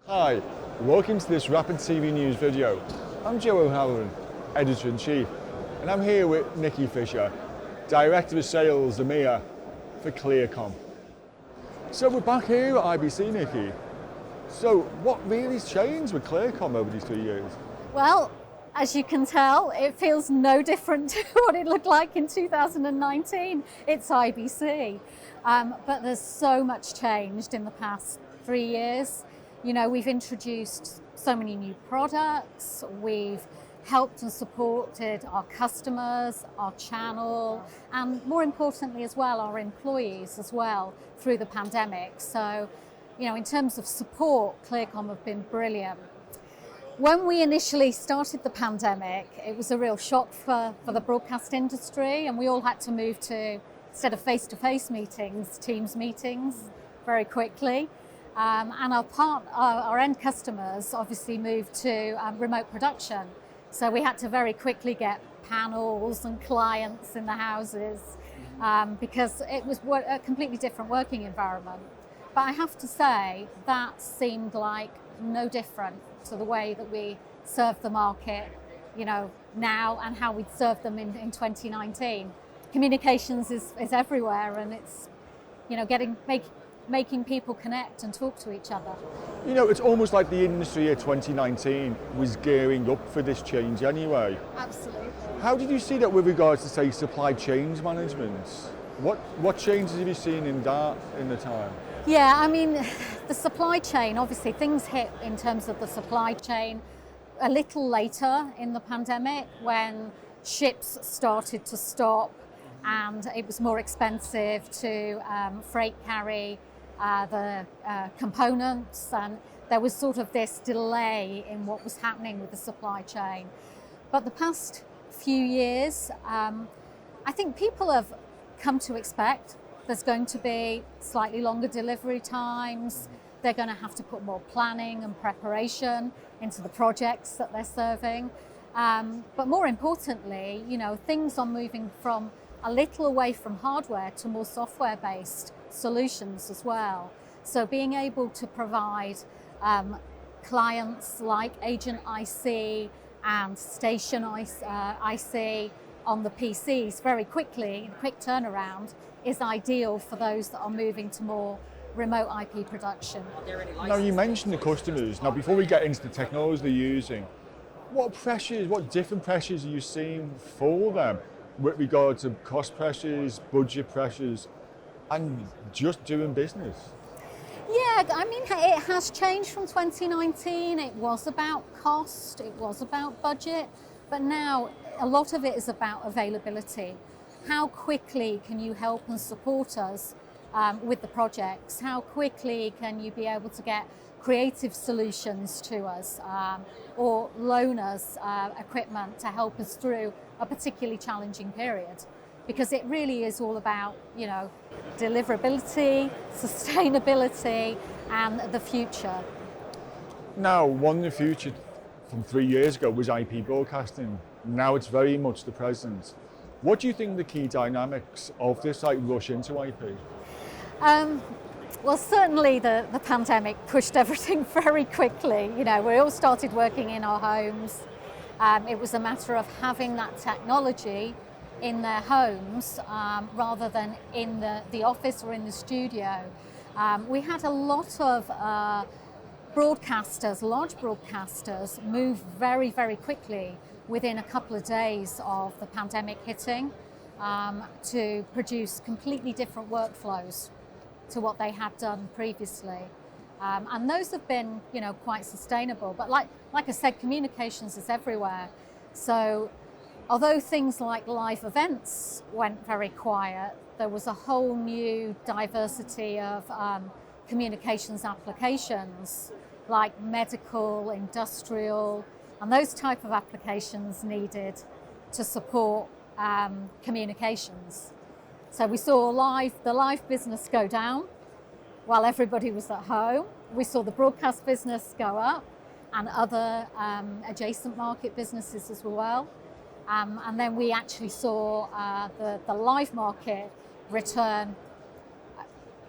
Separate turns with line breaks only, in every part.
Hi, welcome to this Rapid TV News video. I'm Joe O'Halloran, Editor-in-Chief, and I'm here with Nicki Fisher, Director of Sales EMEA for Clearcom. So we're back here at IBC, Nicki. So what really has changed with Clearcom over these 3 years?
Well, as you can tell, it feels no different to what it looked like in 2019. It's IBC. But there's so much changed in the past 3 years. You know, we've introduced so many new products, we've helped and supported our customers, our channel, and more importantly as well, our employees as well through the pandemic. So, you know, in terms of support, Clearcom have been brilliant. When we initially started the pandemic, it was a real shock for the broadcast industry, and we all had to move to, instead of face-to-face meetings, Teams meetings very quickly. And our end customers obviously moved to remote production. So we had to very quickly get panels and clients in the houses because it was a completely different working environment. But I have to say that seemed like no different to the way that we serve the market, you know, now and how we'd served them in 2019. Communications is everywhere, and it's, you know, making people connect and talk to each other.
You know, it's almost like the industry year 2019 was gearing up for this change anyway.
Absolutely.
How did you see that with regards to, say, supply chain management? What changes have you seen in that in the time?
Yeah, I mean, the supply chain, obviously things hit in terms of the supply chain a little later in the pandemic when ships started to stop and it was more expensive to freight carry the components, and there was sort of this delay in what was happening with the supply chain. But the past few years, I think people have come to expect there's going to be slightly longer delivery times. They're going to have to put more planning and preparation into the projects that they're serving. But more importantly, you know, things are moving from a little away from hardware to more software-based solutions as well. So being able to provide clients like Agent IC and Station IC on the PCs very quickly, in quick turnaround, is ideal for those that are moving to more remote IP production.
Now, you mentioned the customers. Now, before we get into the technology they're using, what different pressures are you seeing for them with regard to cost pressures, budget pressures, and just doing business?
Yeah, I mean, it has changed from 2019. It was about cost, it was about budget, but now a lot of it is about availability. How quickly can you help and support us with the projects? How quickly can you be able to get creative solutions to us or loan us equipment to help us through a particularly challenging period? Because it really is all about, you know, deliverability, sustainability, and the future.
Now, one in the future from 3 years ago was IP broadcasting. Now it's very much the present. What do you think the key dynamics of this rush into IP?
Well, certainly the pandemic pushed everything very quickly. You know, we all started working in our homes. It was a matter of having that technology in their homes rather than in the office or in the studio. We had a lot of broadcasters, large broadcasters, move very, very quickly within a couple of days of the pandemic hitting to produce completely different workflows to what they had done previously. And those have been, you know, quite sustainable. But like I said, communications is everywhere. So although things like live events went very quiet, there was a whole new diversity of communications applications like medical, industrial, and those type of applications needed to support communications. So we saw the live business go down while everybody was at home. We saw the broadcast business go up and other adjacent market businesses as well. And then we actually saw the live market return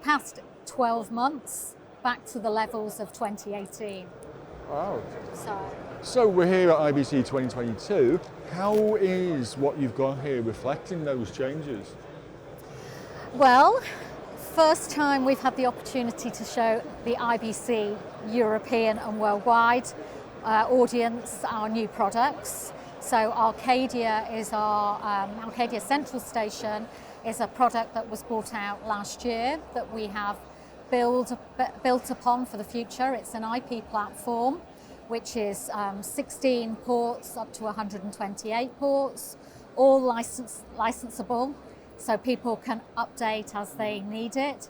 past 12 months back to the levels of 2018.
Wow.
So.
So we're here at IBC 2022. How is what you've got here reflecting those changes?
Well, first time we've had the opportunity to show the IBC European and worldwide audience our new products. So Arcadia is our Arcadia Central Station is a product that was brought out last year that we have built upon for the future. It's an IP platform which is 16 ports up to 128 ports, all licensable, so people can update as they need it.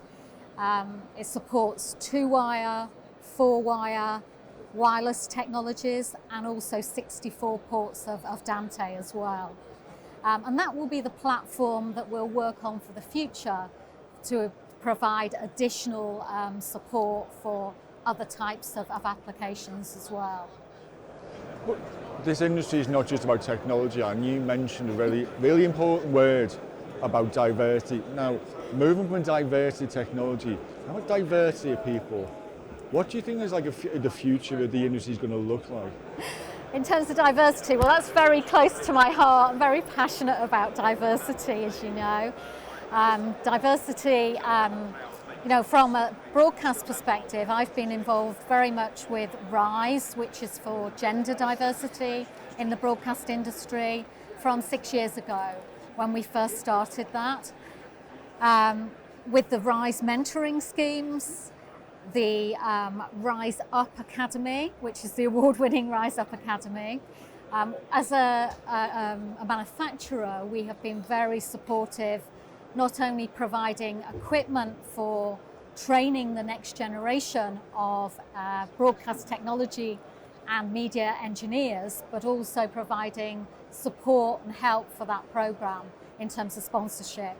It supports 2-wire, 4-wire, wireless technologies, and also 64 ports of Dante as well. And that will be the platform that we'll work on for the future to provide additional support for other types of applications as well.
But this industry is not just about technology, and you mentioned a really important word about diversity. Now, moving from diversity technology, how about diversity of people? What do you think is like the future of the industry is going to look like?
In terms of diversity, well, that's very close to my heart. I'm very passionate about diversity, as you know. Diversity, you know, from a broadcast perspective, I've been involved very much with RISE, which is for gender diversity in the broadcast industry, from 6 years ago when we first started that. With the RISE mentoring schemes, the Rise Up Academy, which is the award-winning Rise Up Academy. As a manufacturer, we have been very supportive, not only providing equipment for training the next generation of broadcast technology and media engineers, but also providing support and help for that program in terms of sponsorship.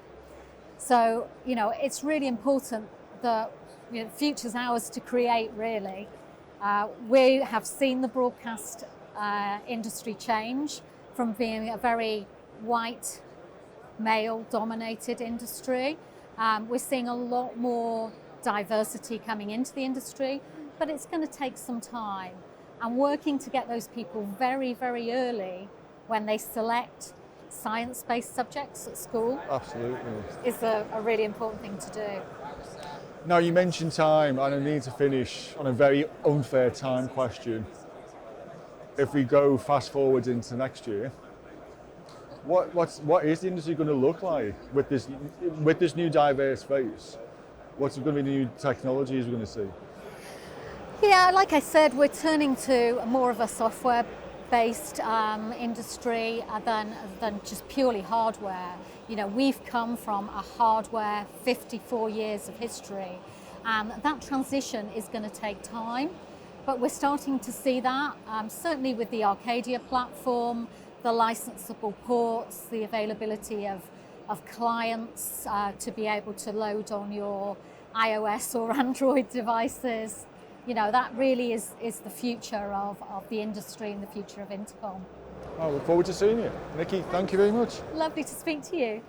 So, you know, it's really important that the future's ours to create, really. We have seen the broadcast industry change from being a very white, male-dominated industry. We're seeing a lot more diversity coming into the industry, but it's going to take some time. And working to get those people very, very early when they select science-based subjects at school.
Absolutely.
Is a really important thing to do.
Now, you mentioned time, and I need to finish on a very unfair time question. If we go fast forward into next year, what is the industry going to look like with this new diverse face? What's going to be the new technologies we're going to see?
Yeah, like I said, we're turning to more of a software-based industry than just purely hardware. You know, we've come from a hardware 54 years of history, and that transition is going to take time, but we're starting to see that, certainly with the Arcadia platform, the licensable ports, the availability of clients to be able to load on your iOS or Android devices. You know, that really is the future of the industry and the future of Intercom.
I look forward to seeing you. Nicki, thank you very much.
Lovely to speak to you.